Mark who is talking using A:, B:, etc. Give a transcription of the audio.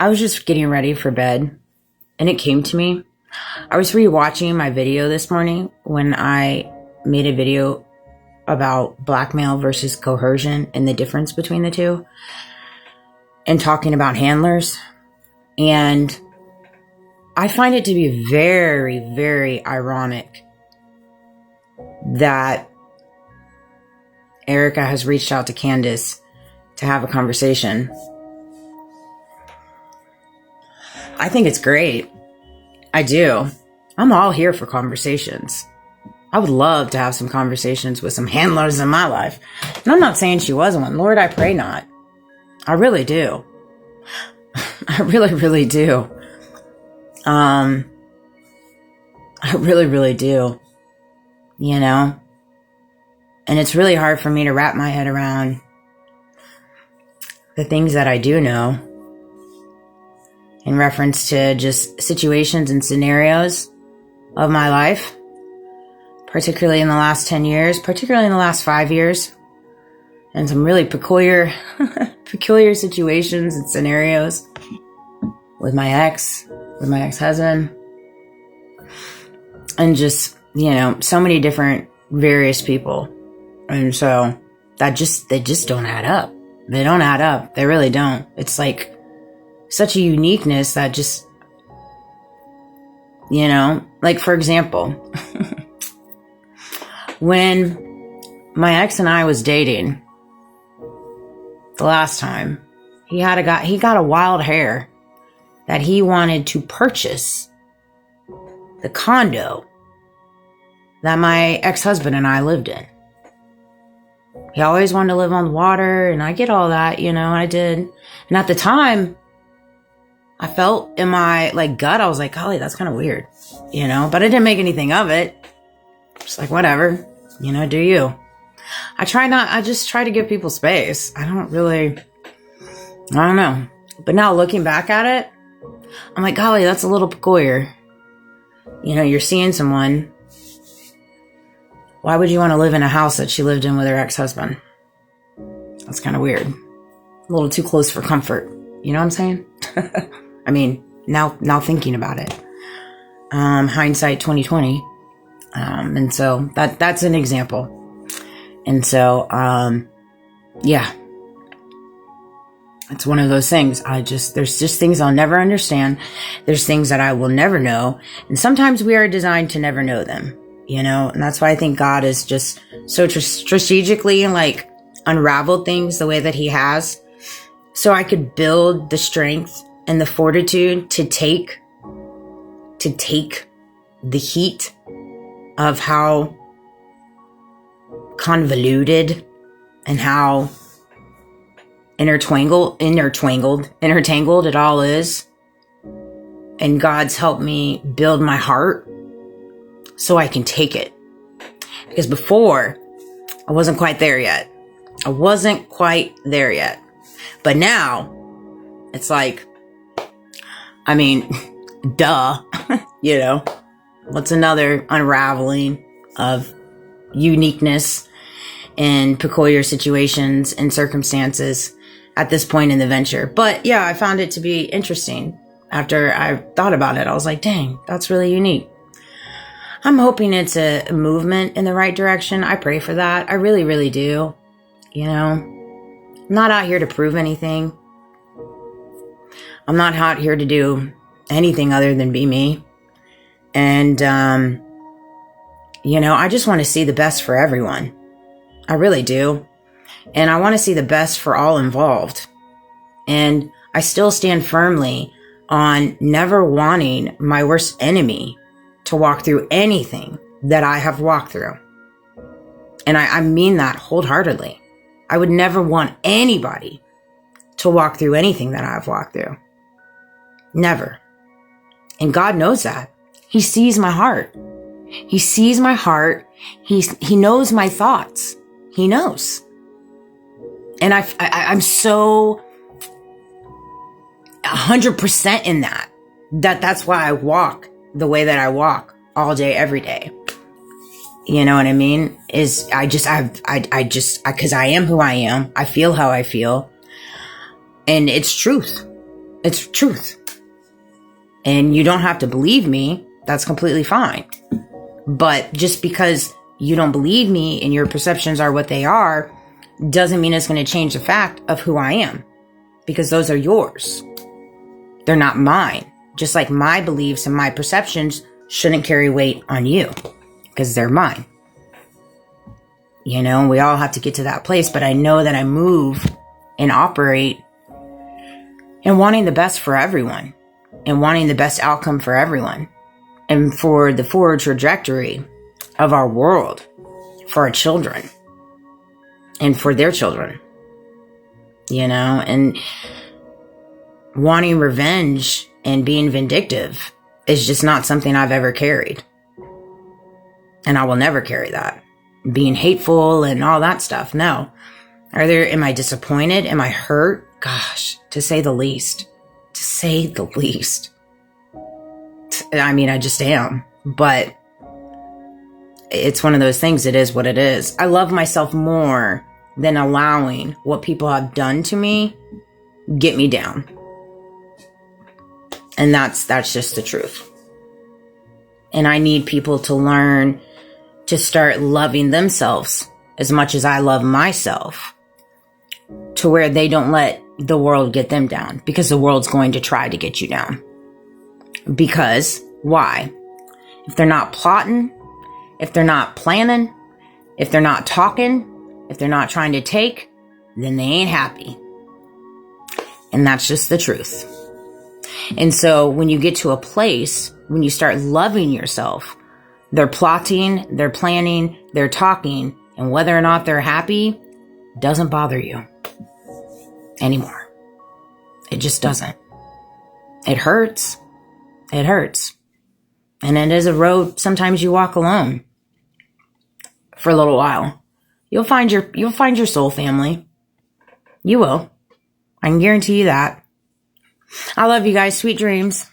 A: I was just getting ready for bed and it came to me. I was rewatching my video this morning when I made a video about blackmail versus coercion and the difference between the two, and talking about handlers. And I find it to be very, very ironic that Erica has reached out to Candace to have a conversation. I think it's great. I do. I'm all here for conversations. I would love to have some conversations with some handlers in my life. And I'm not saying she was one. Lord, I pray not. I really do. I really, really do. I really, really do. You know? And it's really hard for me to wrap my head around the things that I do know in reference to just situations and scenarios of my life, particularly in the last 10 years, particularly in the last 5 years, and some really peculiar situations and scenarios with my ex-husband, and just, you know, so many different various people. And so they just don't add up. They don't add up. They really don't. It's like such a uniqueness that just, you know, like for example, when my ex and I was dating the last time, he got a wild hair that he wanted to purchase the condo that my ex-husband and I lived in. He always wanted to live on the water, and I get all that, you know, I did. And at the time, I felt in my gut, I was like, golly, that's kind of weird, you know, but I didn't make anything of it. Just like, whatever, you know, do you. I just try to give people space. I don't know. But now looking back at it, I'm like, golly, that's a little peculiar. You know, you're seeing someone. Why would you want to live in a house that she lived in with her ex-husband? That's kind of weird. A little too close for comfort. You know what I'm saying? I mean, now thinking about it. Hindsight 2020. And so that's an example. And so, yeah. It's one of those things. There's just things I'll never understand. There's things that I will never know. And sometimes we are designed to never know them, you know? And that's why I think God is just so strategically unraveled things the way that he has. So I could build the strength and the fortitude to take the heat of how convoluted and how intertangled it all is. And God's helped me build my heart so I can take it. Because before, I wasn't quite there yet. But now, it's like, I mean, duh, you know, what's another unraveling of uniqueness in peculiar situations and circumstances at this point in the venture. But yeah, I found it to be interesting. After I thought about it, I was like, dang, that's really unique. I'm hoping it's a movement in the right direction. I pray for that. I really, really do. You know, I'm not out here to prove anything. I'm not out here to do anything other than be me. And, you know, I just want to see the best for everyone. I really do. And I want to see the best for all involved. And I still stand firmly on never wanting my worst enemy to walk through anything that I have walked through. And I mean that wholeheartedly. I would never want anybody to walk through anything that I've walked through. Never. And God knows that. He sees my heart. He sees my heart. He knows my thoughts. He knows. And I'm so 100% in that. That's why I walk the way that I walk all day, every day. You know what I mean? Is because I am who I am. I feel how I feel. And it's truth. It's truth. And you don't have to believe me. That's completely fine. But just because you don't believe me and your perceptions are what they are, doesn't mean it's going to change the fact of who I am. Because those are yours. They're not mine. Just like my beliefs and my perceptions shouldn't carry weight on you. Because they're mine. You know, we all have to get to that place. But I know that I move and operate and wanting the best for everyone. And wanting the best outcome for everyone. And for the forward trajectory of our world. For our children. And for their children. You know, and wanting revenge and being vindictive is just not something I've ever carried. And I will never carry that. Being hateful and all that stuff. No. Am I disappointed? Am I hurt? Gosh, to say the least. To say the least. I mean, I just am. But it's one of those things. It is what it is. I love myself more than allowing what people have done to me get me down. And that's just the truth. And I need people to learn to start loving themselves as much as I love myself, to where they don't let the world get them down, because the world's going to try to get you down. Because why? If they're not plotting, if they're not planning, if they're not talking, if they're not trying to take, then they ain't happy. And that's just the truth. And so when you get to a place, when you start loving yourself, they're plotting, they're planning, they're talking, and whether or not they're happy doesn't bother you anymore. It just doesn't. It hurts. It hurts. And it is a road sometimes you walk alone for a little while. You'll find your soul family. You will. I can guarantee you that. I love you guys. Sweet dreams.